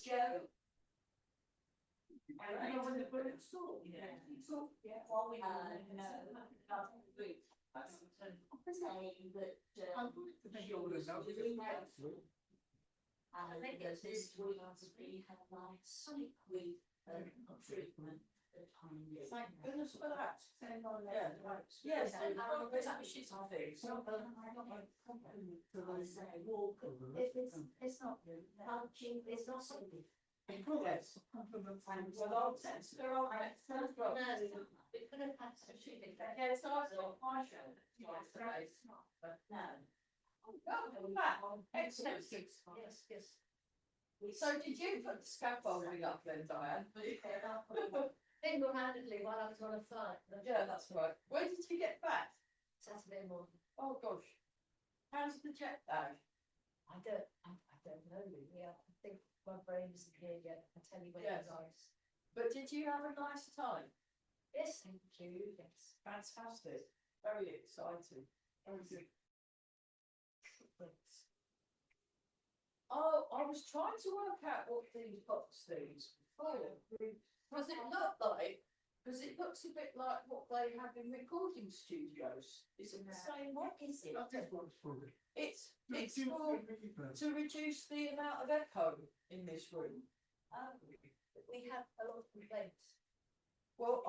Joe. I know when the bird saw, yeah. Well, we I think it's this week we had like Sonic Week treatment. Thank goodness for that. Yeah, right. Yes, she's on things. It's not helping, it's not something. Yes. Well, I'll text her on it. We could have had some shooting. Yeah, it's also my show. It's not, but no. Welcome back. Excellent. Yes, yes. So did you put the scaffolding up then, Diane? Single-handedly while I was on a flight. Yeah, that's right. When did you get back? Saturday morning. Oh gosh. How's the jet lag? I don't know really. I think my brain isn't here yet. I tell you when it's nice. But did you have a nice time? Yes, thank you. Yes. Fantastic. Very exciting. Very good. Oh, I was trying to work out what these box things for. Because it looks a bit like what they have in recording studios. Is it the same? What is it? It's to reduce the amount of echo in this room. We have a lot of complaints. Well,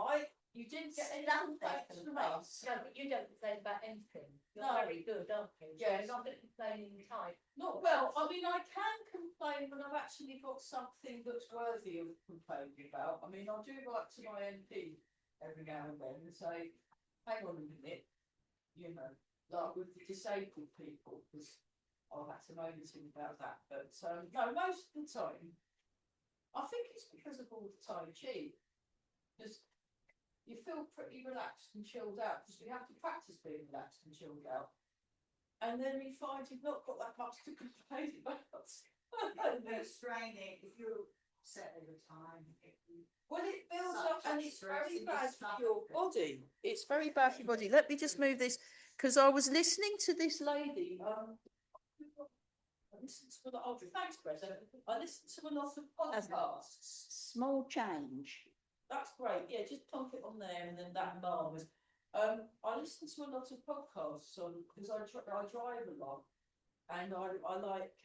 you didn't get any complaints from us. No, but you don't complain about anything. You're very good, aren't you? Yeah, you're not going to complain in time. Not well. I mean, I can complain when I've actually got something that's worthy of complaining about. I mean, I'll do write to my MP every now and then and say, hang on a minute, you know, like with the disabled people, because I'll have to moan to him about that. But no, most of the time, I think it's because of all the Tai Chi. Just you feel pretty relaxed and chilled out because you have to practice being relaxed and chilled out. And then you find you've not got that much to complain about. It's straining if you're set all the time. Well, it builds up and it's very bad for your body. It's very bad for your body. Let me just move this because I was listening to this lady. I listened to a lot of, thanks, President. I listened to a lot of podcasts. Small change. That's great. Yeah, just plonk it on there and then that bar was. I listen to a lot of podcasts on because I drive a lot, and I like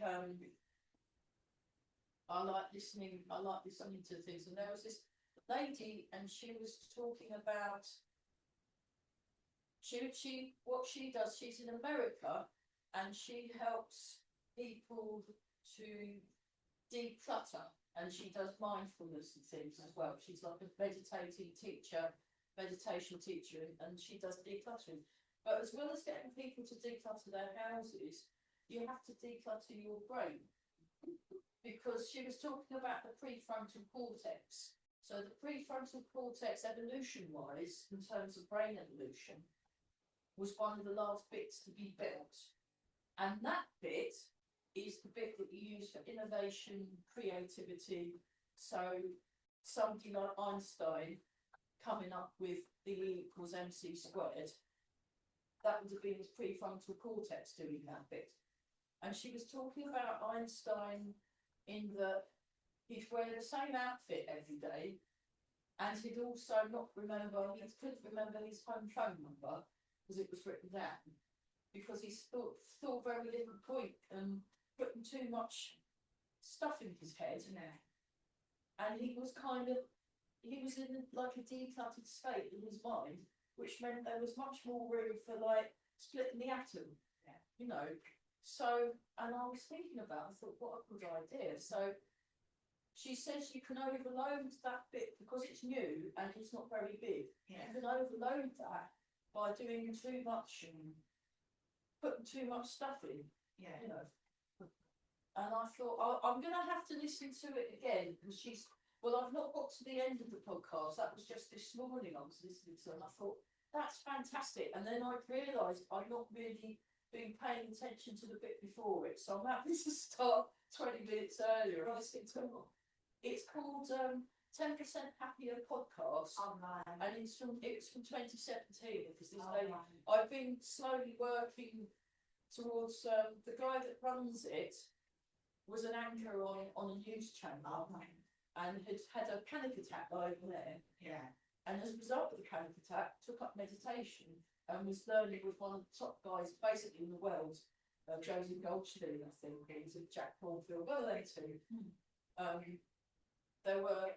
listening. I like listening to things. And there was this lady, and she was talking about what she does. She's in America, and she helps people to declutter. And she does mindfulness and things as well. She's like a meditation teacher, and she does decluttering. But as well as getting people to declutter their houses, you have to declutter your brain. Because she was talking about the prefrontal cortex. So the prefrontal cortex, evolution-wise, in terms of brain evolution, was one of the last bits to be built. And that bit is the bit that you use for innovation, creativity. So somebody like Einstein coming up with the E equals MC squared, that would have been his prefrontal cortex doing that bit. And she was talking about Einstein in that he'd wear the same outfit every day, and he'd also he couldn't remember his home phone number because it was written down, because he thought very little point and putting too much stuff in his head, and he was in like a decluttered state in his mind, which meant there was much more room for like splitting the atom, you know. So, and I was thinking about, I thought, what a good idea. So she says you can overload that bit because it's new and it's not very big. You can overload that by doing too much and putting too much stuff in, you know. And I thought, I'm going to have to listen to it again because I've not got to the end of the podcast. That was just this morning I was listening to it, and I thought, that's fantastic. And then I realised I'd not really been paying attention to the bit before it, so I'm happy to start 20 minutes earlier. It's called 10% Happier Podcast, and it's from 2017 because this lady, I've been slowly working towards the guy that runs it was an anchor on a news channel and had a panic attack over there. Yeah. And as a result of the panic attack, took up meditation and was learning with one of the top guys basically in the world, Joseph Goldstein, I think, he's a Jack Cornfield, well, they two. There were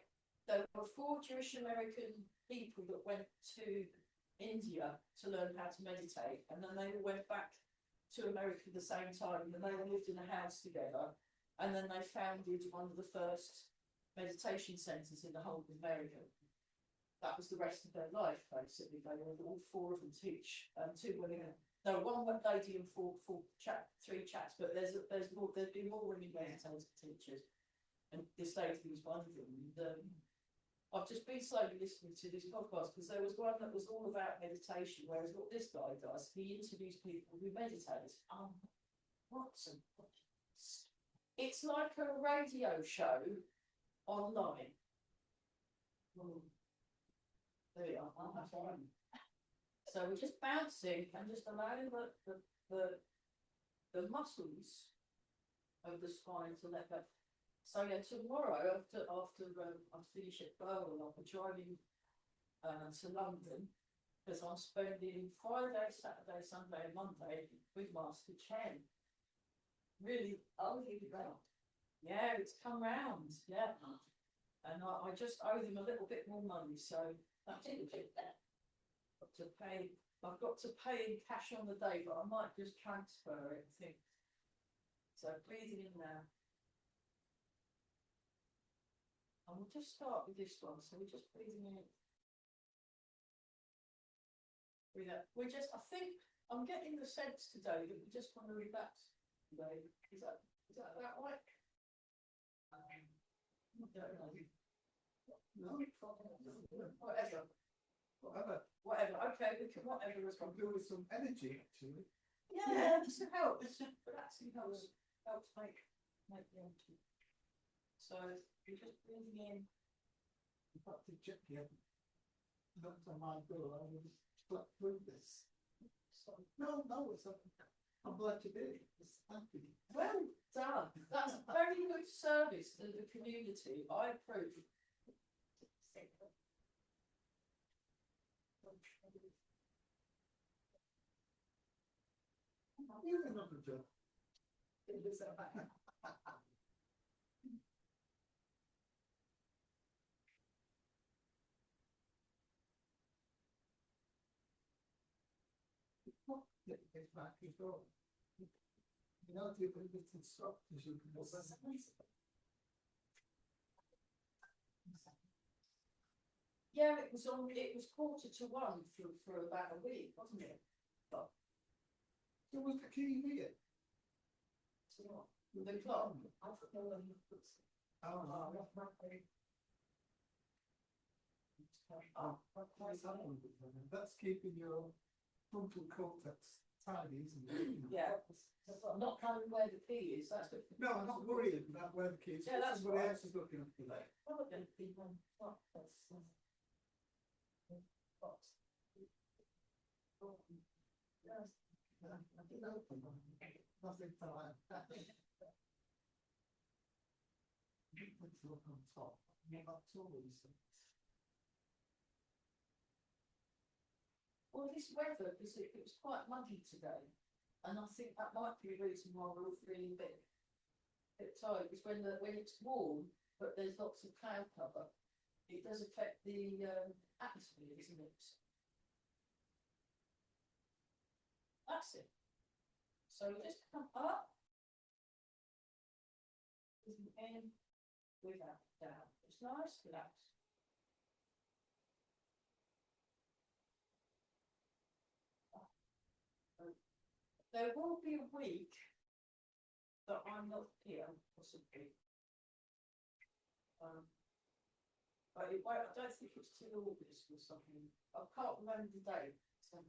4 Jewish American people that went to India to learn how to meditate, and then they all went back to America at the same time, and they all lived in a house together, and then they founded one of the first meditation centres in the whole of America. That was the rest of their life, basically. They were all 4 of them teach, 2 women. No, 1 lady and 3 chaps, but there's more. There's been more women meditative teachers, and this lady was one of them. And, I've just been slowly listening to this podcast because there was one that was all about meditation, whereas what this guy does, he interviews people who meditate. What's it's like a radio show online. There we are. That's right. So we're just bouncing and just allowing the muscles of the spine to let go. So yeah, tomorrow after I finish at Berlin, I'll be driving to London because I'm spending Friday, Saturday, Sunday, and Monday with Master Chen. Really, yeah, it's come round, yeah, and I just owe them a little bit more money, so that's it. I've got to pay in cash on the day, but I might just transfer it. I think so. Breathing in now. And we'll just start with this one. So we're just breathing in. Breathe out. I think I'm getting the sense today that we just want to relax today. Is that about right? I don't know. No. Whatever. Okay, we can whatever as well. Feel with some energy, actually. Yeah, this will help. This relaxing helps make the energy. So you're just breathing in. I've got to check here. Not on my door. I will slip through this. So, no, it's I'm glad to be. It's happy. Well done. That's very good service to the community. I approve. You're another job. It's back and forth. You know, if it's instructors, you can go back. Yeah, it was 1:45 for about a week, wasn't it? But So was the key here? so what? With the clock. That's keeping your frontal cortex tidy, isn't it? Yeah. I'm not knowing where the key is. That's what. No, I'm not worried about where the key is. Yeah, that's somebody right. else is looking after that. Probably be one box. I didn't open them. Nothing fell out. Let's look on top. Not tools. Well, this weather, because it was quite muggy today, and I think that might be a reason why we're all feeling a bit tired. Because when it's warm, but there's lots of cloud cover, it does affect the atmosphere, isn't it? That's it. So just come up, in, without down. It's nice, relax. There will be a week that I'm not here, possibly. But I don't think it's till August or something. I can't remember the date. So.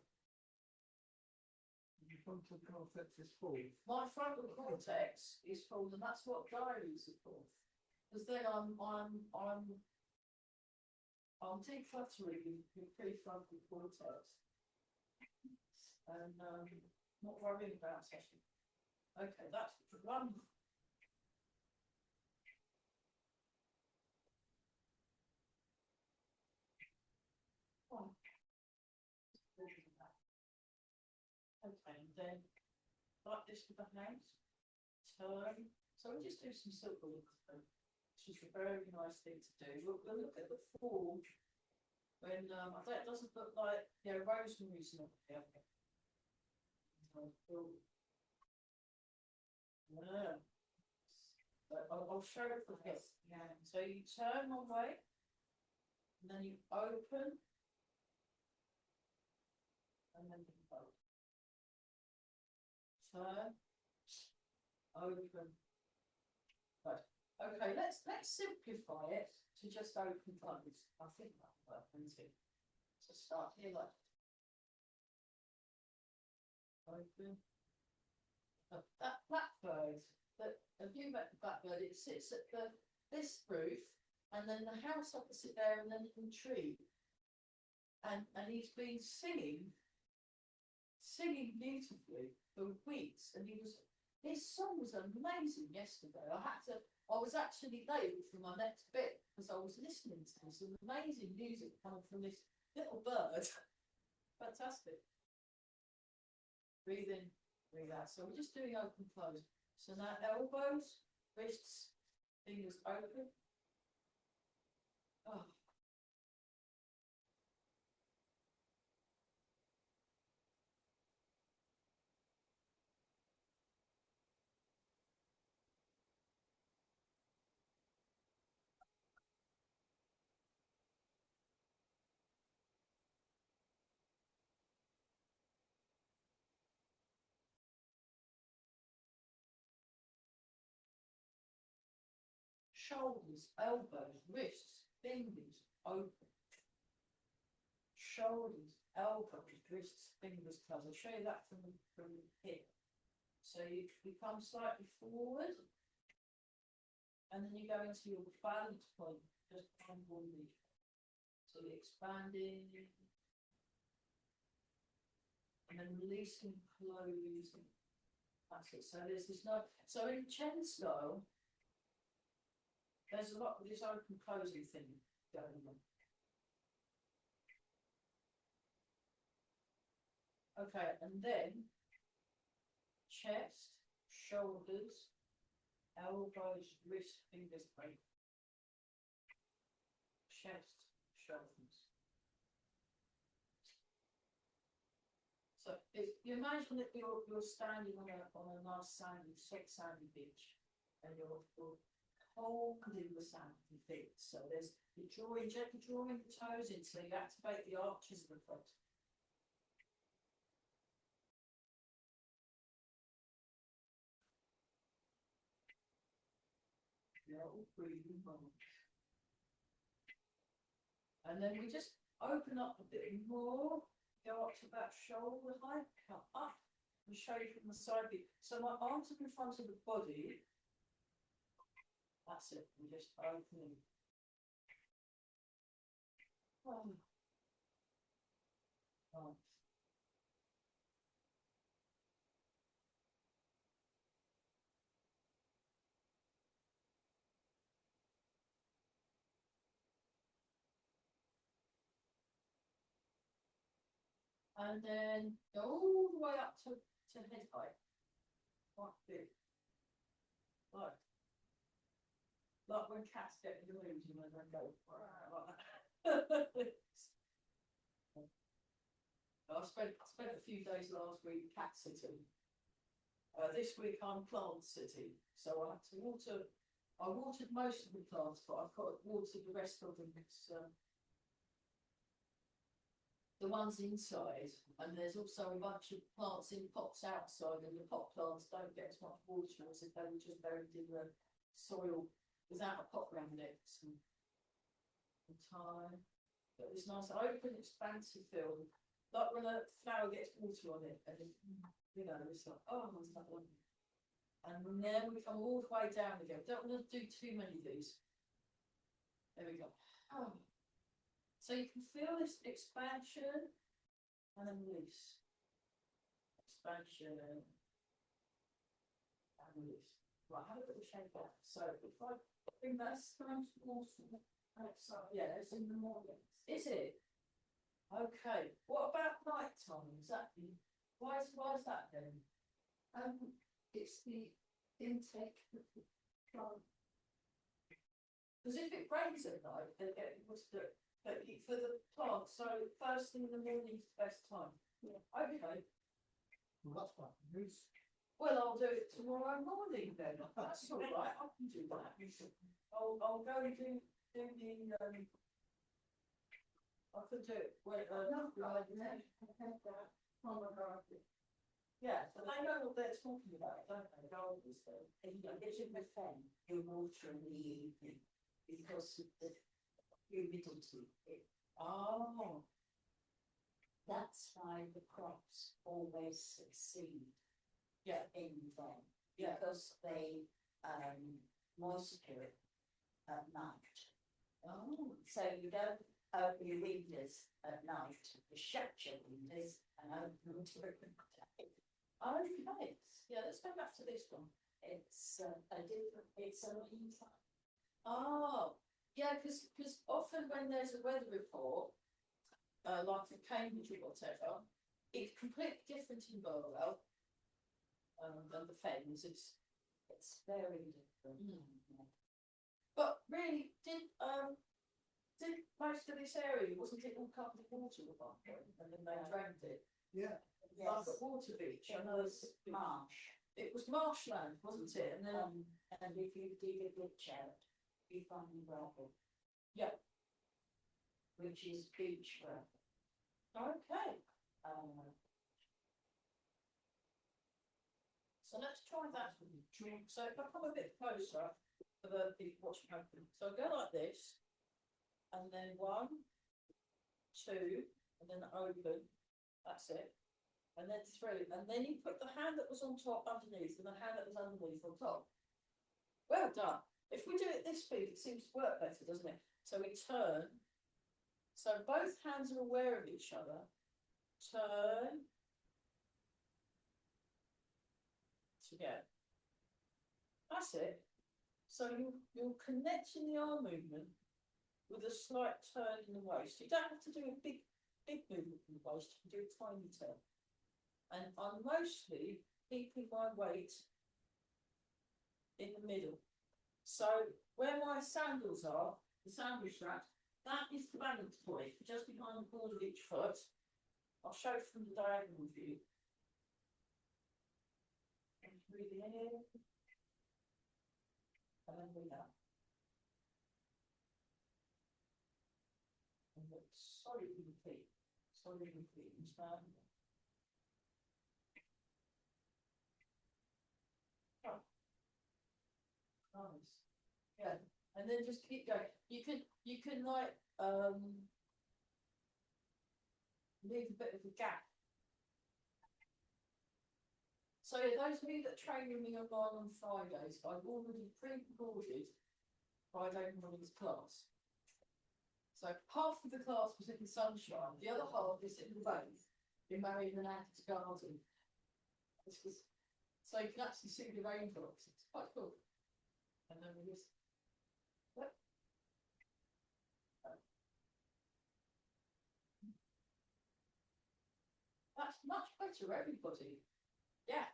Your frontal cortex is full. My frontal cortex is full, and that's what diaries are for. Because then I'm decluttering your prefrontal cortex, and not worrying about session. Okay, that's one. then like this with the hands, turn. So we'll just do some silver look, which is a very nice thing to do. We'll look at the form when I bet it doesn't look like rosemary's not here. Yeah. But I'll show it from here. Yeah. So you turn one way, and then you open, and then you fold. Turn, open. Right. Okay, let's simplify it to just open close. I think that'll work, won't it? So start here like open. That blackbird, have you met the blackbird? It sits at this roof, and then the house opposite there, and then the tree. And he's been singing beautifully for weeks, and his song was amazing yesterday. I was actually late for my next bit because I was listening to some amazing music coming from this little bird. Fantastic. Breathe in, breathe out. So we're just doing open close. So now elbows, wrists, fingers open. Oh. Shoulders, elbows, wrists, fingers open. Shoulders, elbows, wrists, fingers closed. I'll show you that from here. So you come slightly forward, and then you go into your balance point, just on one knee. So you're expanding, and then releasing, closing. That's it. So there's this no. So in Chen style, there's a lot of this open closing thing going on. Okay, and then chest, shoulders, elbows, wrists, fingers, break. Chest, shoulders. So if you imagine that you're standing on a nice sandy beach, and you're holding the sandy feet. So you're gently drawing the toes in so you activate the arches of the foot. Breathing moment. And then we just open up a bit more, go up to about shoulder height, come up, and show you from the side view. So my arms are in front of the body. That's it. I'm just opening. Oh. Oh. And then go all the way up to head height. Quite big. Like when cats get in the room, you know, they go like that. I spent a few days last week cat sitting. This week I'm plant sitting, so I had to water. I watered most of the plants, but I've got to water the rest of them. It's, the ones inside, and there's also a bunch of plants in pots outside, and the pot plants don't get as much water as if they were just buried in the soil without a pot around it. Some time, but it's nice, open, expansive feel, like when a flower gets water on it, and you know, it's like, oh, there's another one. And then we come all the way down again. Don't want to do too many of these. There we go. Oh. So you can feel this expansion and then release. Expansion and release. Right, have a little shake out. So if I bring that sponge outside, yeah, it's in the morning. Is it? Okay. What about night time? Is that Why is that then? It's the intake of the plant. Because if it rains at night, then it was for the plant, so first thing in the morning is the best time. Yeah. Okay, Well, that's quite news. well, I'll do it tomorrow morning then, that's all right, I can do that. I'll go and do the, I could do it, wait, No, I had that from a garden. yeah, but they know what they're talking about, don't they, gardeners do. And you get in the fan, you water in the evening because of the humidity. Oh, That's why the crops always succeed yeah, in them yeah, because they moisture at night. oh, So you don't open your windows at night, you shut your windows and open them during the day. okay, yeah, let's go back to this one. It's a different, it's a long time. Oh, yeah, because often when there's a weather report, like for Cambridge or whatever, it's completely different in Burwell than the Fens. It's very different. But really, did most of this area, wasn't it all covered in water at one point, and then they drained it? Yeah. Like Yes, at Water Beach, it I know was marsh. it was marshland, wasn't it? And then And if you dig a ditch out, you find gravel. Yeah. Which is beach gravel. okay, Um, so let's try that. So if I come a bit closer for the watching open, so I go like this, and then 1, 2, and then open. That's it. And then 3, and then you put the hand that was on top underneath, and the hand that was underneath on top. Well done. If we do it this speed, it seems to work better, doesn't it? So we turn. So both hands are aware of each other. Turn. Together. That's it. So you're connecting the arm movement with a slight turn in the waist. You don't have to do a big movement in the waist, you can do a tiny turn. And I'm mostly keeping my weight in the middle. So where my sandals are, the sandal strap, that is the balance point, just behind the ball of each foot. I'll show from the diagonal view. And breathe in, and then breathe out. And look solid in the feet, solid in the feet, and stand. Nice. Yeah, and then just keep going. You can like leave a bit of a gap. So those of you that train with me online on Fridays, I've already pre-recorded Friday morning's class. So half of the class was in the sunshine, the other half is in the rain, in Marion and Anne's garden. So you can actually see the raindrops. It's quite cool. And then we just that's much better, everybody. Yeah.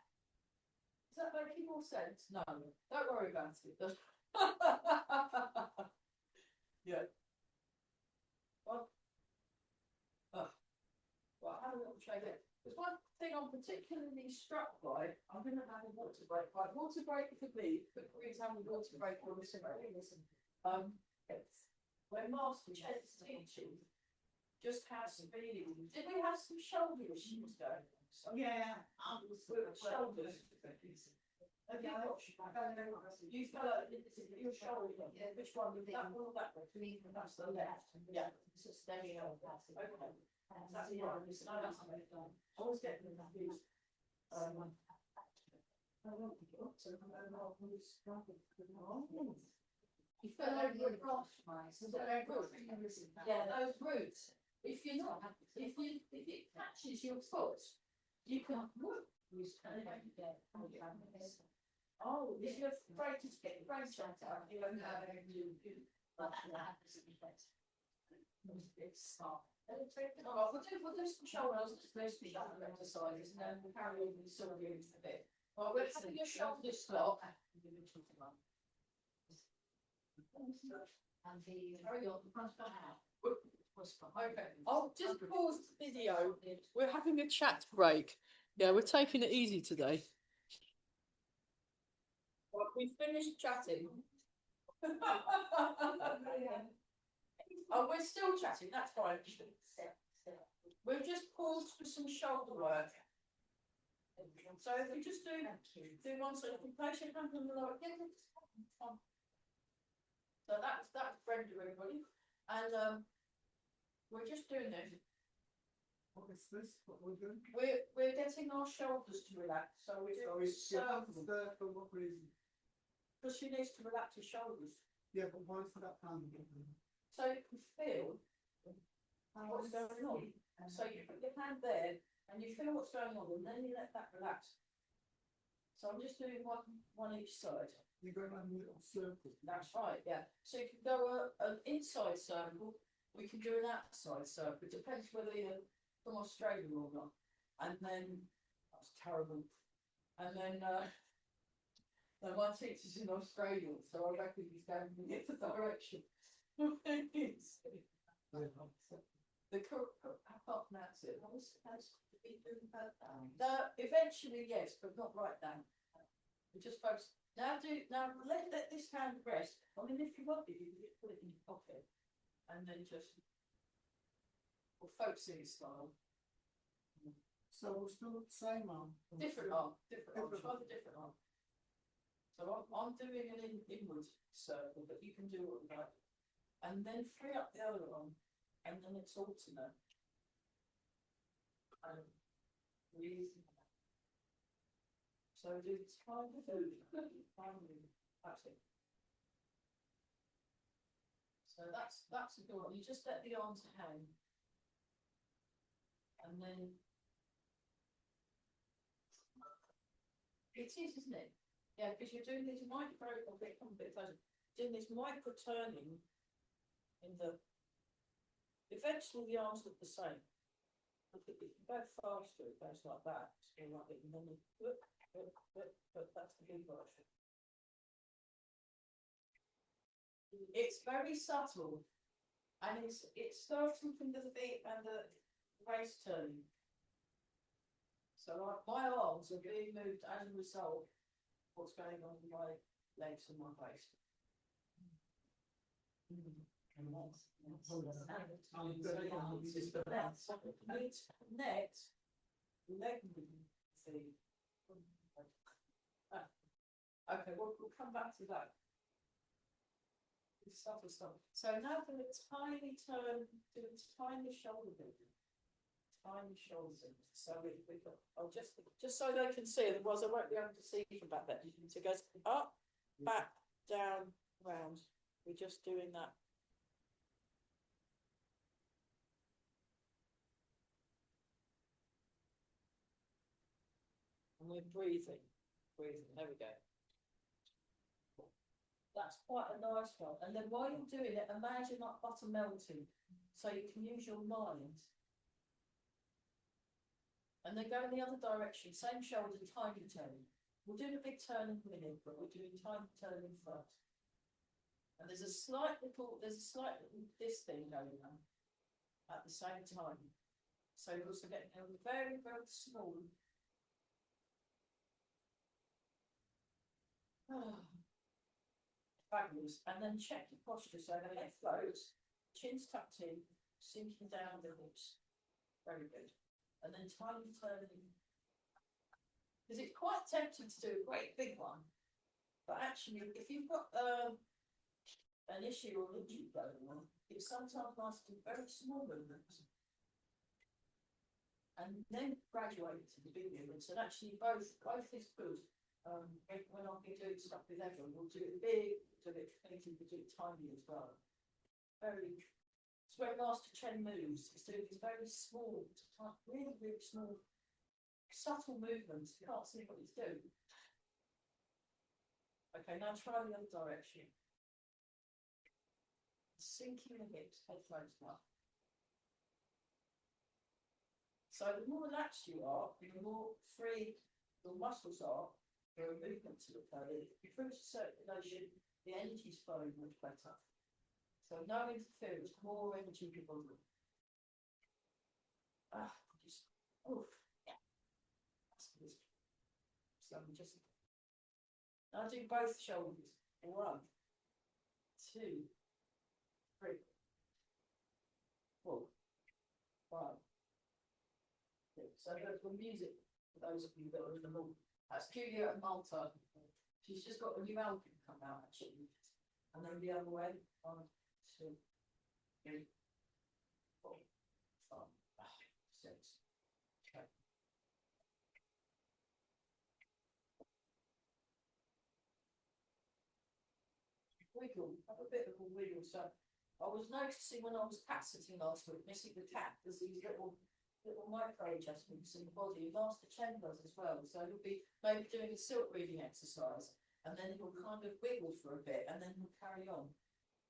Is that making more sense? No, don't worry about it. Yeah. Well, well, I have a little shake it. There's one thing I'm particularly struck by. I'm going to have a water break. Right, water break for me. But please have a water break for listen. It's when Master Chen's teaching just how severely. Did we have some shoulder issues going on? So, Yeah. shoulders. Have you got, you fell out, your shoulder, yeah, which one, that one or that one? That's the left, yeah. There you go. Okay. That's the one, no, that's the left one. I always get them confused. You fell over your cross, yeah, those roots. If you're not, if it catches your foot, you can whoop. Oh, if you're afraid to get your brain shut out, you won't have any. It's all right, we'll do some shoulders, let's do some shoulder exercises, and then we'll carry on with some of the bit. Well, we're having a shoulder slot. And the. Carry on. Okay, I'll just pause the video. We're having a chat break. Yeah, we're taking it easy today. Well, we finished chatting. Oh, we're still chatting, that's fine. We'll just pause for some shoulder work. So if we just do one, so if we place your hand on the lower, so that's Brenda, everybody, and we're just doing this. What is this? What we're doing? We're getting our shoulders to relax, so we're doing There for what reason? because she needs to relax her shoulders, Yeah, but why is that hand? so you can feel what's going on. So you put your hand there and you feel what's going on, and then you let that relax. So I'm just doing one each side. You're going around a little circle. That's right, yeah. So you can go an inside circle, we can do an outside circle. It depends whether you're from Australia or not. And then that's terrible. And then my teacher's in Australia, so I reckon he's going in the direction. The I can't pronounce it. Eventually, yes, but not right now. We just focus. Now let this hand rest. I mean, if you want it, you can put it in your pocket, and then just focusing style. So we're still at the same arm. Different arm. Try the different arm. So I'm doing an inward circle, but you can do what you like, and then free up the other arm. And then it's alternate. Really. So do time food. That's it. So that's a good one. You just let the arms hang. And then it is, isn't it? Yeah, because you're doing this micro, I'll get a bit closer. Doing this micro turning in the. Eventually, the arms look the same. If you go faster, it goes like that. So like it, and then that's the big version. It's very subtle, and it's starting from the feet and the waist turning. So my arms are being moved as a result of what's going on with my legs and my waist. Okay, we'll come back to that. So now for the tiny turn, do a tiny shoulder movement. Tiny shoulders. So we've got, I'll just so they can see, otherwise I won't be able to see from back there. So it goes up, back, down, round. We're just doing that. And we're breathing. There we go. That's quite a nice one. And then while you're doing it, imagine that butter melting, so you can use your mind. And then go in the other direction, same shoulder, tiny turn. We'll do a big turn in a minute, but we're doing tiny turn in front. And there's a slight little this thing going on at the same time. So you're also getting a very, very small. Fabulous. And then check your posture so the head floats, chin's tucked in, sinking down the hips. Very good. And then tiny turning. Because it's quite tempting to do a great big one. But actually, if you've got an issue or an injury going on, it's sometimes nice to do very small movements. And then graduate to the big movements. And actually, both is good. When I'll be doing stuff with everyone, we'll do it big, do it tiny as well. It's where Master Chen moves. He's doing these very small, really, really small, subtle movements. You can't see what he's doing. Okay, now try the other direction. sinking the hips, head floats up. So the more relaxed you are, the more free your muscles are for a movement to occur. It improves circulation, the energy's flowing much better. So no interference, more energy in your body. Just, oh, yeah. That's good. So I'm just, I'll do both shoulders. 1, 2, 3, 4, 5. So there's the music for those of you that are in the hall. That's Julia and Malta. She's just got a new album come out actually. And then the other way. 1, 2, 3, 4, 5, 6. Okay. Wiggle, have a bit of a wiggle. So I was noticing when I was cat sitting last week, missing the cat, there's these little micro adjustments in the body. Master Chen does as well. So you'll be maybe doing a silk reading exercise, and then you'll kind of wiggle for a bit, and then you'll carry on.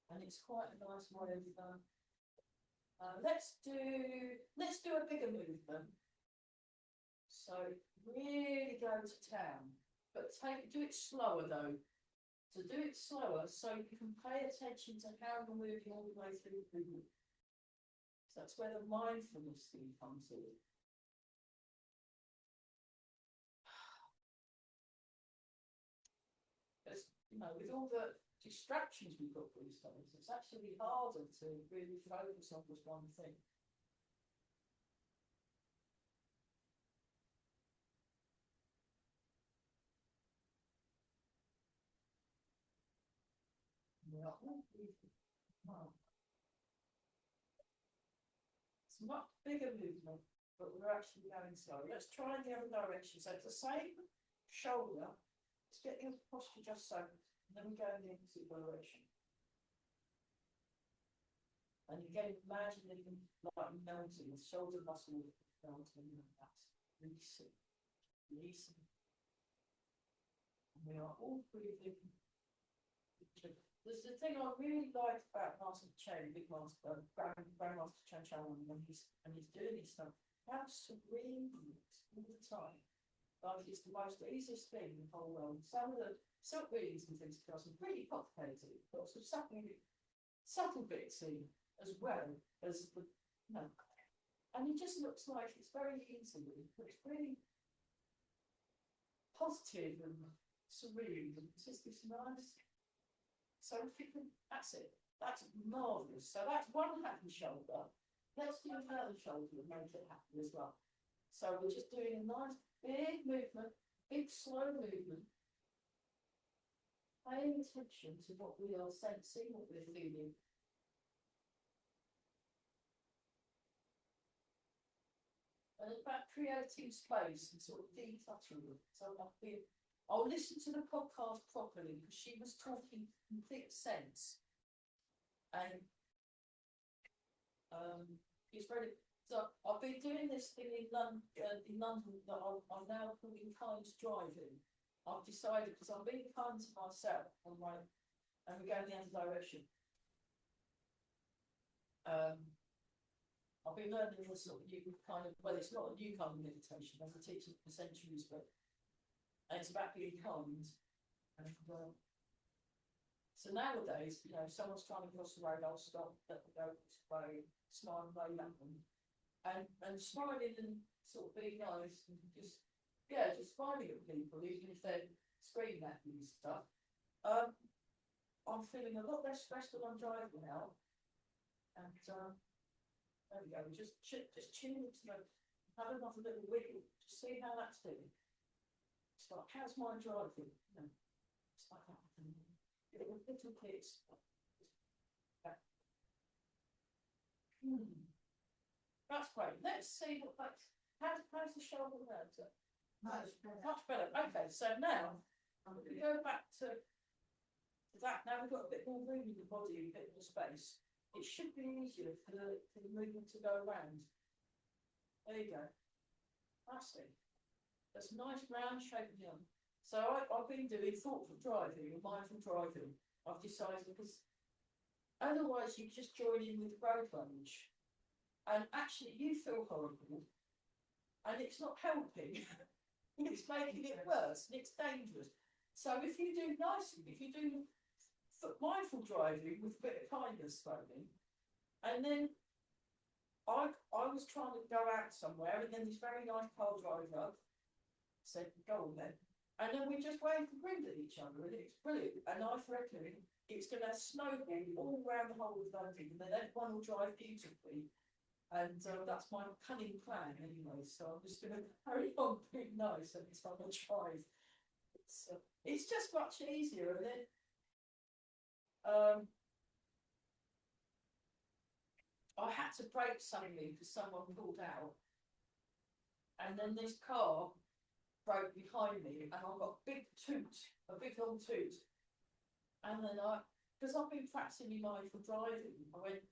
And it's quite a nice way of. Let's do a bigger movement. So really go to town, but do it slower though. So do it slower so you can pay attention to how you're moving all the way through the movement. So that's where the mindfulness thing comes in. Because, you know, with all the distractions we've got these days, it's actually harder to really focus on just one thing. Yeah. It's a much bigger movement, but we're actually going slow. Let's try the other direction. So it's the same shoulder. Let's get the posture just so, and then we go in the opposite direction. And again, imagine that you like melting, the shoulder muscle melting, and that's releasing, releasing. And we are all breathing. There's the thing I really like about Master Chen, Big Master, Grandmaster Chen when he's doing his stuff. How serene he is all the time. Like it's the most easiest thing in the whole world. Some of the silk readings and things are pretty complicated, but some subtle bits in as well as the and it just looks like it's very easy, but it's really positive and serene. It's just this nice. So if you can, that's it. That's marvellous. So that's one happy shoulder. Let's do another shoulder and make it happy as well. So we're just doing a nice big movement, big slow movement. Paying attention to what we are sensing, what we're feeling. And it's about creating space and sort of decluttering it. So I'll listen to the podcast properly because she was talking complete sense. And it's very. So I've been doing this thing in London that I'm now calling kind driving. I've decided because I'm being kind to myself and we're going the other direction. I've been learning this sort of new kind of, well, it's not a new kind of meditation, I've been teaching for centuries, but it's about being kind. And so nowadays, you know, if someone's trying to cross the road, I'll stop, let them go this way, smile and wave at them. And smiling and sort of being nice and just smiling at people, even if they're screaming at me and stuff. I'm feeling a lot less stressed when I'm driving now. And there we go, just chin into the, have another little wiggle, just see how that's doing. It's like, how's my driving? You know, it's like that. Little kids. That's great. Let's see what that's. How's the shoulder there? Much better. Okay, so now I'm going to go back to that. Now we've got a bit more room in the body, a bit more space. It should be easier for the movement to go around. There you go. That's it. That's a nice round shape here. So I've been doing thoughtful driving and mindful driving. I've decided because Otherwise, you just join in with the road lunge, and actually, you feel horrible, and it's not helping. It's making it worse, and it's dangerous. So if you do nicely, if you do mindful driving with a bit of kindness thrown in, and then I was trying to go out somewhere, and then this very nice car driver said, "Go on then." And then we just waved and grinned at each other, and it's brilliant. And I reckon it's going to snowball all around the whole of London, and then everyone will drive beautifully. And that's my cunning plan anyway. So I'm just going to carry on being nice every time I drive. It's just much easier, isn't it? I had to brake suddenly because someone pulled out, and then this car broke behind me, and I got a big toot, a big long toot. And then because I've been practicing my mindful driving, I went,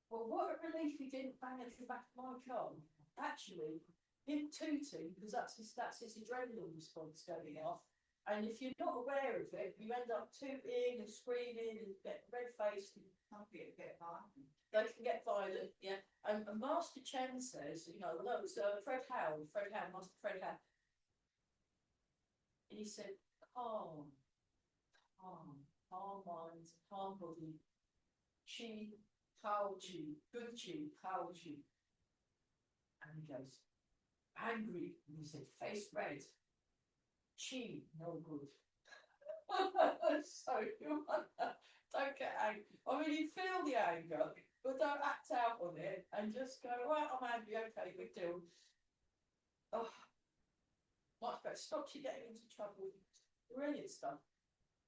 well, what a relief he didn't bang into the back of my car. Actually, him tooting, because that's his adrenaline response going off. And if you're not aware of it, you end up tooting and screaming and get red-faced. They can get violent, yeah. And Master Chen says, you know, that was Master Fred Howe. And he said, calm mind, calm body, chi, Tao Chi, good chi, Tao Chi. And he goes, angry, and he said, face red, chi, no good. So you don't get angry. I mean, you feel the anger, but don't act out on it and just go, well, I'm angry, okay, big deal. Oh, much better. Stops you getting into trouble. Brilliant stuff.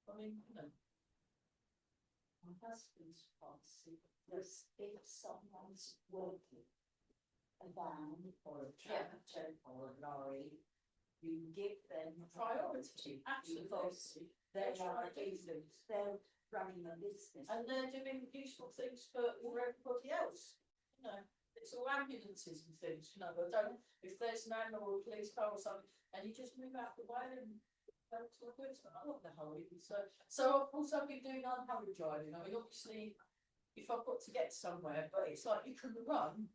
I mean, you know. My husband's policy was if someone's working a van or a tractor or a lorry, you give them Priority, absolutely. They're trying to do things. They're running a business. And they're doing useful things for everybody else. You know, it's all ambulances and things, you know, but don't, if there's an animal or a police car or something, and you just move out the way and go to a good, I'm not in a hurry. So of course I've been doing unhurried driving. I mean, obviously, if I've got to get somewhere, but it's like you can run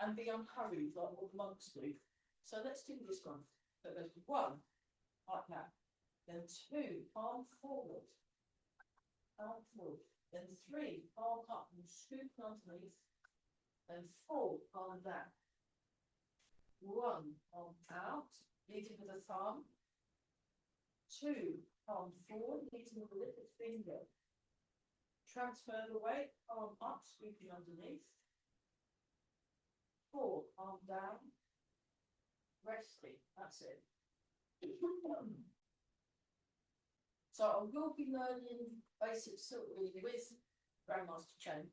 and be unhurried like what monks do. So let's do this one. So there's one, like that. Then two, arm forward. Then three, arm up and scoop underneath. Then four, arm down. One, arm out, leading with a thumb. Two, arm forward, leading with a little finger. Transfer the weight, arm up, scooping underneath. Four, arm down. Resting, that's it. So I will be learning basic silk reading with Grandmaster Chen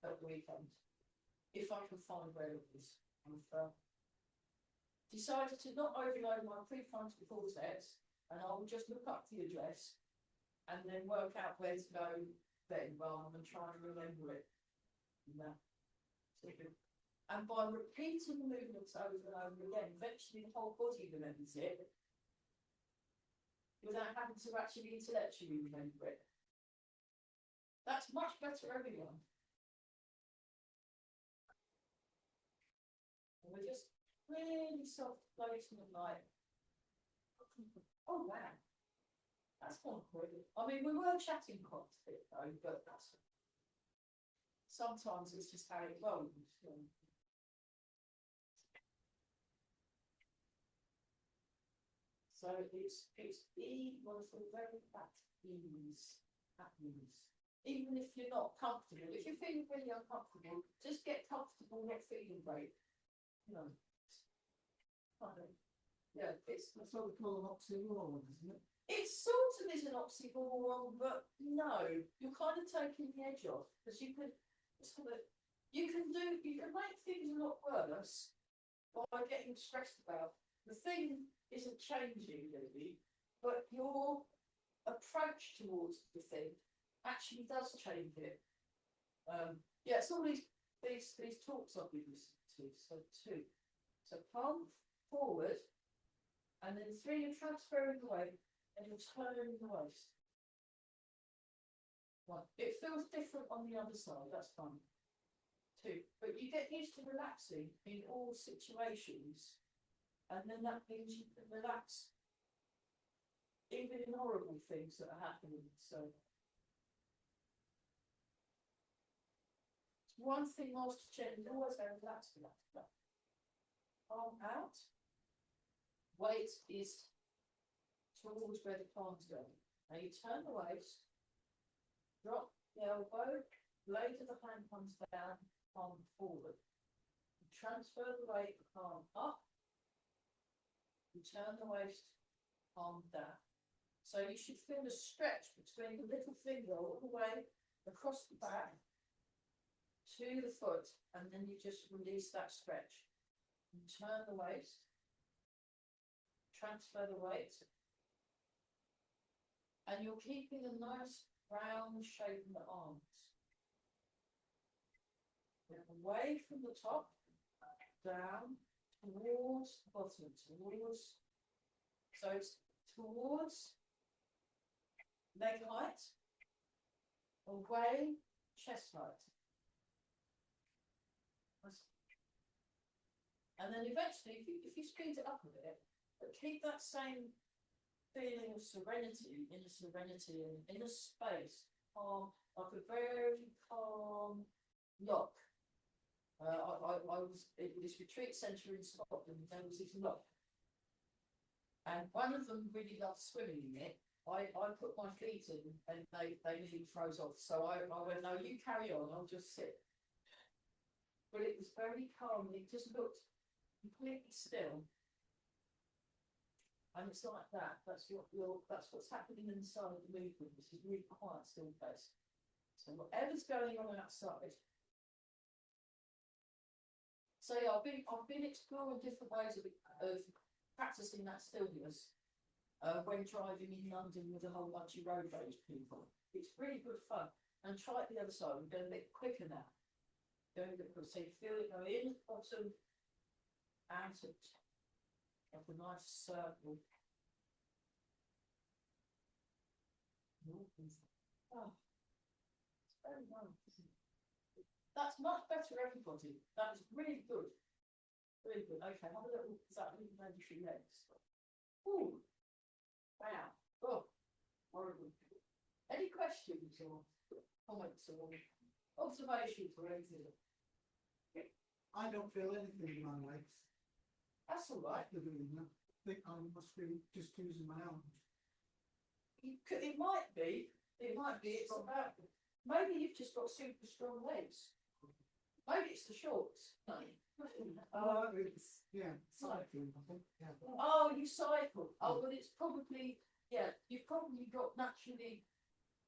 at the weekend, if I can find where it is. I've decided to not overload my prefrontal cortex, and I will just look up the address and then work out where to go then, rather than trying to remember it. And by repeating the movements over and over again, eventually the whole body remembers it, without having to actually intellectually remember it. That's much better, everyone. And we're just really soft floating and like, oh wow, that's not good. I mean, we were chatting quite a bit though, but that's sometimes it's just how it goes. So it's wonderful, very at ease. Even if you're not comfortable, if you're feeling really uncomfortable, just get comfortable not feeling great. You know. Yeah, That's what we call an oxymoron, isn't it? It sort of is an oxymoron, but no, you're kind of taking the edge off because you can make things a lot worse by getting stressed about. The thing isn't changing really, but your approach towards the thing actually does change it. Yeah, it's all these talks I've been listening to. So two, so palm forward, and then three, you're transferring the weight, and you're turning the waist. Right. It feels different on the other side, that's fine. Too. But you get used to relaxing in all situations, and then that means you can relax even in horrible things that are happening. So one thing Master Chen is always very relaxed, relax. Palm out. Weight is towards where the palm's going. Now you turn the waist, drop the elbow, blade of the hand comes down, palm forward. You transfer the weight, palm up. You turn the waist, palm down. So you should feel the stretch between the little finger all the way across the back to the foot, and then you just release that stretch. You turn the waist, transfer the weight, and you're keeping a nice round shape in the arms. Away from the top, down, towards the bottom, towards, so it's towards leg height, away chest height. And then eventually, if you speed it up a bit, but keep that same feeling of serenity, inner space, calm, like a very calm lock. I was at this retreat centre in Scotland, there was this lock. And one of them really loved swimming in it. I put my feet in and they nearly froze off. So I went, no, you carry on, I'll just sit. But it was very calm, it just looked completely still. And it's like that. That's what's happening inside the movement. This is really quiet, still place. So whatever's going on outside. So yeah, I've been exploring different ways of practicing that stillness when driving in London with a whole bunch of road rage people. It's really good fun. And try it the other side. We're going a bit quicker now. Going a bit quicker. So you feel it go in, bottom, out it. Like a nice circle. Oh, it's very nice. That's much better, everybody. That was really good. Really good. Okay, have a little. Is that really maybe your legs? Ooh. Wow. Oh, horrible. Any questions or comments or observations or anything? I don't feel anything in my legs. That's all right. I think I must be just using my arms. It might be. It might be. It's about. Maybe you've just got super strong legs. Maybe it's the shorts. It's cycling, I think. Yeah. Oh, you cycle. Oh, well, it's probably you've probably got naturally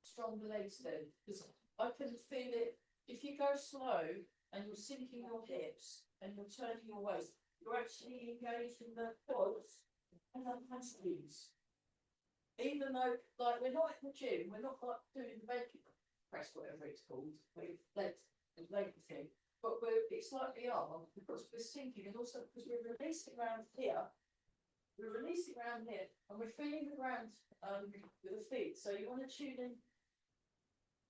stronger legs then, because I can feel it. If you go slow and you're sinking your hips and you're turning your waist, you're actually engaged in the quads and the hamstrings. Even though, like, we're not in the gym, we're not like doing the bench press, whatever it's called, with leg thing. But it's like we are, because we're sinking, and also because we're releasing around here, and we're feeling the ground with the feet. So you want to tune in.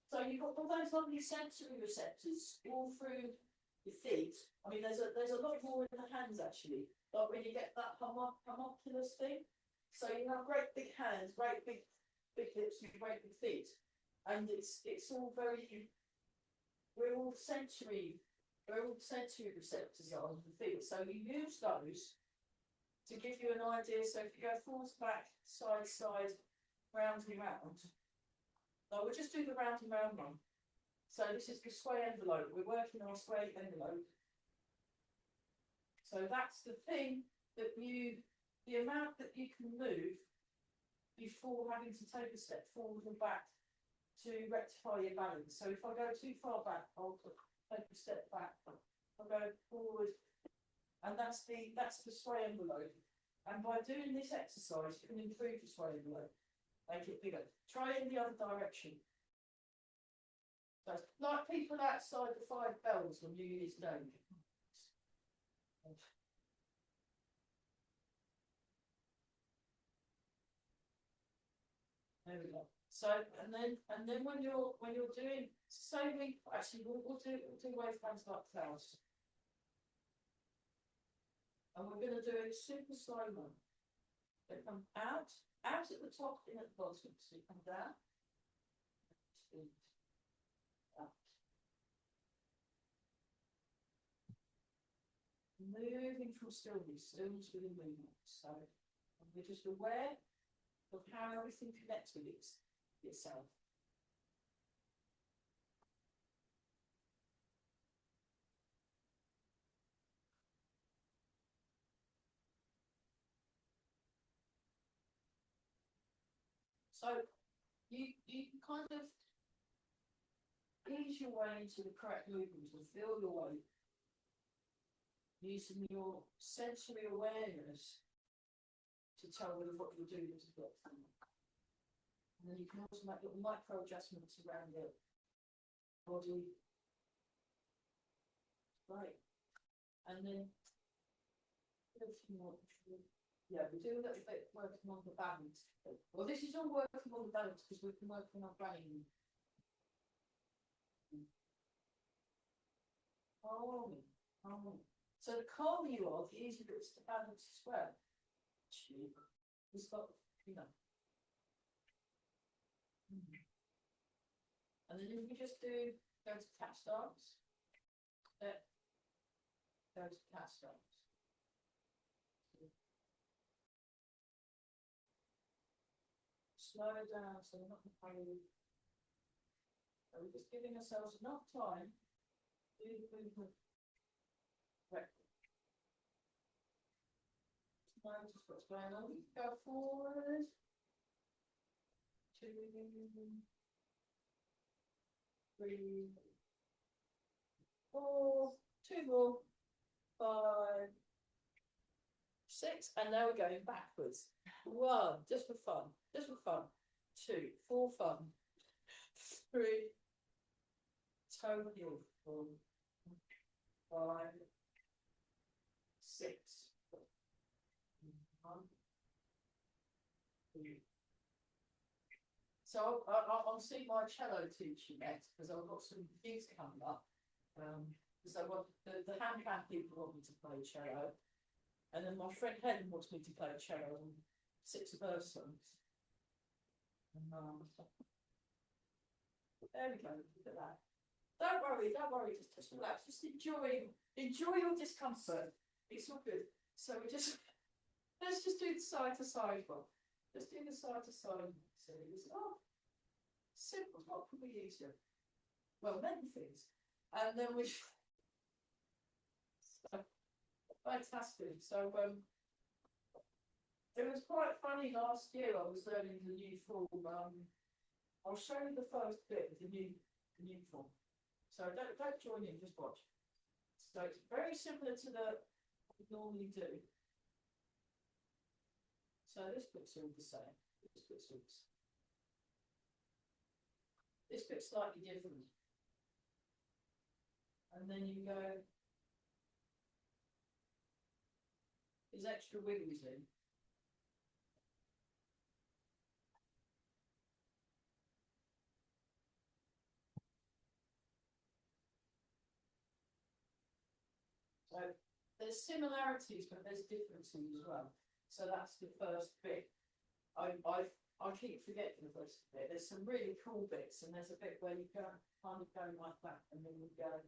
So you've got all those lovely sensory receptors all through your feet. I mean, there's a lot more in the hands actually. Like when you get that homunculus thing. So you have great big hands, great big hips, and great big feet, and it's all very. We're all sensory receptors on the feet. So you use those to give you an idea. So if you go forwards, back, side, round and round. So we'll just do the round and round one. So this is the sway envelope. We're working on a sway envelope. So that's the thing that the amount that you can move before having to take a step forward and back to rectify your balance. So if I go too far back, I'll take a step back. I'll go forward, and that's the sway envelope. And by doing this exercise, you can improve your sway envelope, make it bigger. Try it in the other direction. So like people outside the 5 bells on New Year's Day. There we go. So, and then when you're doing, say we, actually, we'll do wave hands like clouds. And we're gonna do it super slow mo. They come out at the top, in at the bottom, so you come down. Up. Moving from stillness with a movement. So we're just aware of how everything connects with itself. So you kind of ease your way into the correct movement and feel your way using your sensory awareness to tell whether what you're doing is good. And then you can also make little micro adjustments around the body. Right. And then yeah, we do a little bit working on the balance. Well, this is all working on the balance because we've been working on brain. Calming. So the calmer you are, the easier it is to balance as well. It's got, you know. And then if we just go to cat stance, go to cat stance. Slow it down so we're not hurry. So we're just giving ourselves enough time to do the movement correctly. Notice what's going on. We go forward. 2, 3, 4, 2 more, 5, 6, and now we're going backwards. 1, just for fun, 2, for fun, 3, totally, 4, 5, 6, 1, 2. So I'll see my cello teacher next because I've got some gigs coming up. Because I want the hand people want me to play cello, and then my friend Helen wants me to play cello on 6 of her songs. There we go. Look at that. Don't worry. Just relax. Just enjoy your discomfort. It's all good. So let's just do the side to side one. Let's do the side to side. Simple. What could we use here? Well, many things. And then we. Fantastic. So it was quite funny last year. I was learning the new form. I'll show you the first bit of the new form. So don't join in, just watch. So it's very similar to what we normally do. So this bit's all the same. This bit's slightly different. And then you go, there's extra wiggles in. So there's similarities, but there's differences as well. So that's the first bit. I keep forgetting the first bit. There's some really cool bits, and there's a bit where you go kind of go like that, and then you go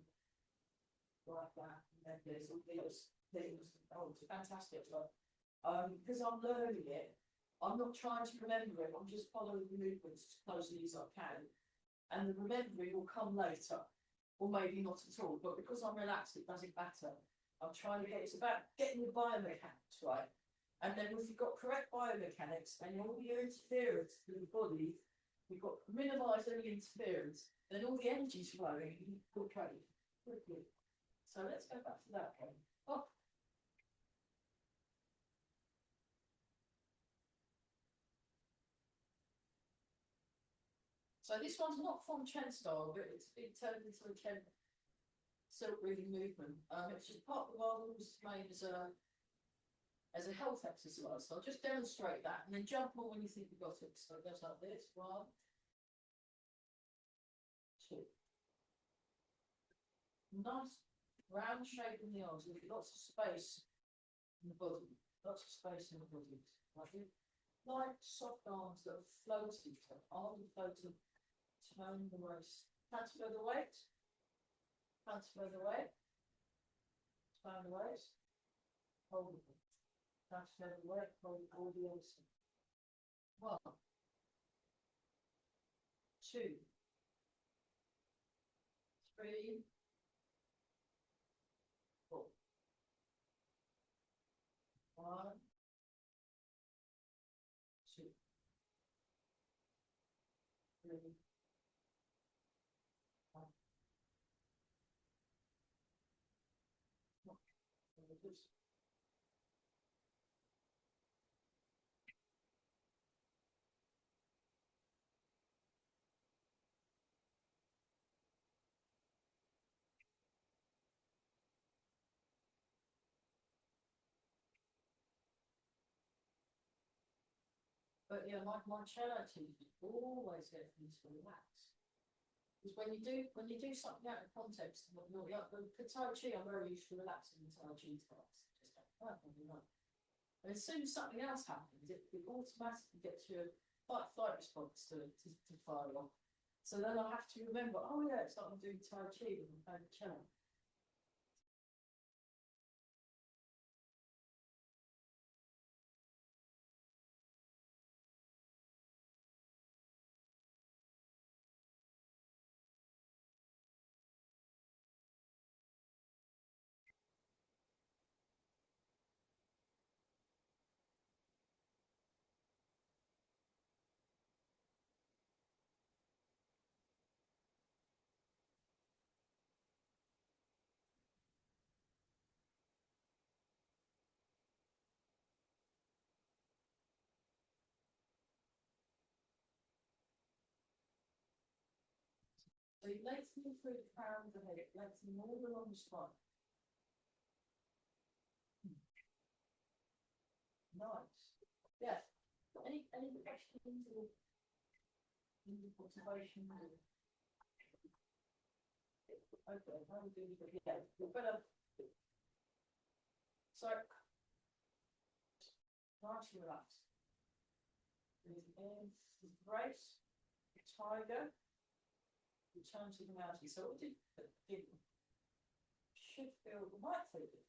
like that, and then there's all these things. Oh, it's fantastic! But because I'm learning it, I'm not trying to remember it. I'm just following the movements as closely as I can, and the remembering will come later, or maybe not at all. But because I'm relaxed, it doesn't matter. I'm trying to it's about getting the biomechanics right. And then if you've got correct biomechanics and all your interference to the body, you've got minimised any interference, then all the energy's flowing. Okay. Good. So let's go back to that one. Oh. So this one's not from Chen style, but it's been turned into a Chen silk breathing movement. It's just part of our rules made as a health exercise. So I'll just demonstrate that and then jump on when you think you've got it. So it goes like this. 1, 2. Nice round shape in the arms, with lots of space in the body, lots of space in the body. Like soft arms that are floating, arms are floating, turn the waist, transfer the weight, transfer the weight, turn the waist, hold it, transfer the weight, hold all the other side. 1, 2, 3, 4. 1, 2, 3, 4. But yeah, my charity always gets me to relax. Because when you do something out of context, the Tai Chi, I'm very used to relaxing in Tai Chi class. Just like, oh, you know. And as soon as something else happens, it automatically gets your fight flight response to fire off. So then I have to remember, oh yeah, it's like I'm doing Tai Chi with my favourite channel. So you lengthen through the crown of the head, lengthen all along the spine. Nice. Yeah. Any questions or observation? Okay, how do we do? Yeah, we're better. So, nice and relaxed. Breathe in, brace, tiger, return to the mountain. So, what did it should feel might feel good.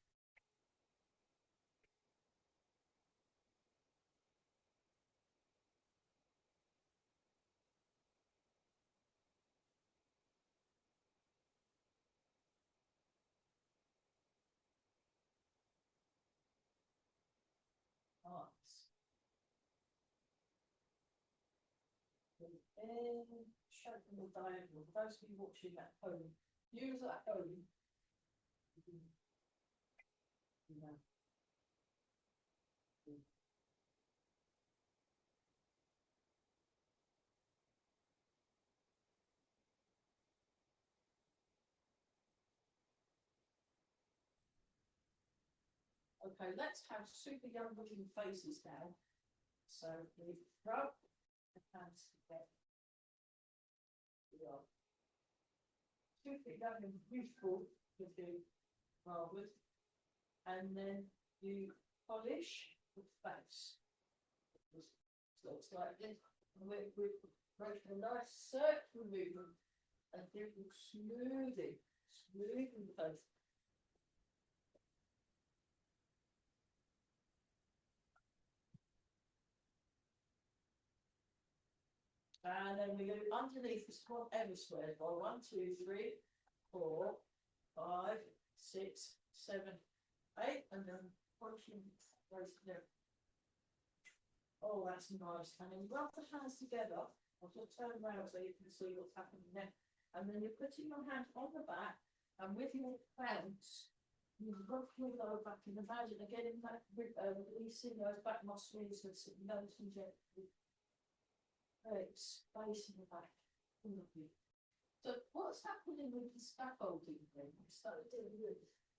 Nice. And shaping the diagonal. For those of you watching at home, use at home. Yeah. Okay, let's have super young looking faces now. So we rub the hands together. We are super young and beautiful with the marbles. And then you polish the face. So it's like this. And we're making a nice circular movement and people smoothing the face. And then we go underneath the squat ever square by 1, 2, 3, 4, 5, 6, 7, 8, and then punching right there. Oh, that's nice. And then rub the hands together. I'll just turn around so you can see what's happening there. And then you're putting your hand on the back, and with your bounce, you rock your lower back and imagine getting that releasing those back muscles and sitting nice and gently. Space in the back. So what's happening with the scaffolding thing?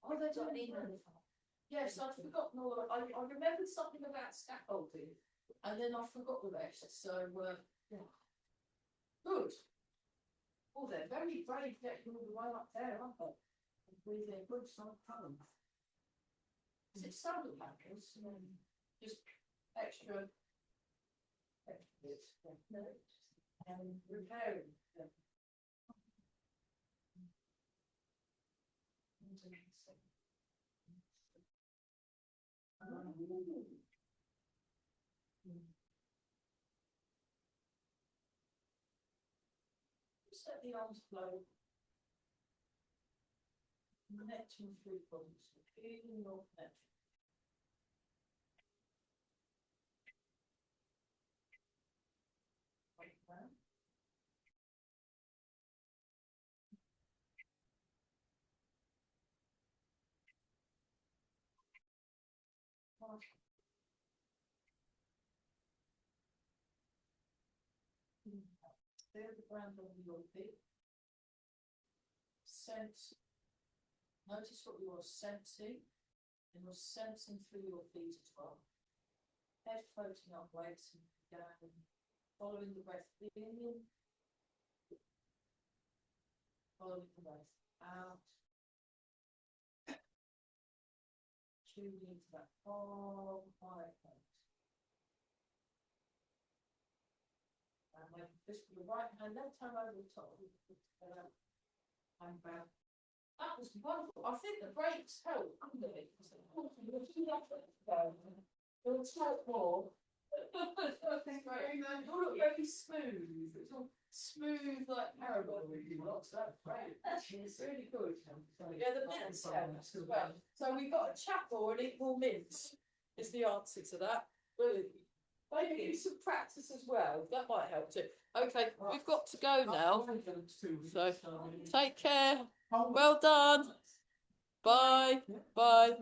Oh, they're doing it. Yes, I'd forgotten all. I remembered something about scaffolding, and then I forgot the rest. So yeah, good. Oh, they're very brave getting all the way up there, aren't they? With their good salt talent. Is it solar panels? Just extra bits, no, and repairing them. Just let the arms flow. Connecting through bodies, feeling your connection. Like that. Clear the ground under your feet. Sense. Notice what you're sensing, and you're sensing through your feet as well. Head floating upwards and down, following the breath in, following the breath out. Tuning into that calm, quiet place. And then this with the right hand, left hand over the top, and back. That was wonderful. I think the brakes help, couldn't they? It'll talk more. That's great. It's all very smooth. It's all smooth like caramel. Lots of great. It's really good. Yeah, the mints helps as well. So we've got a chapel and equal mints is the answer to that. Brilliant. Maybe do some practice as well. That might help too. Okay, we've got to go now. So take care. Well done. Bye. Bye.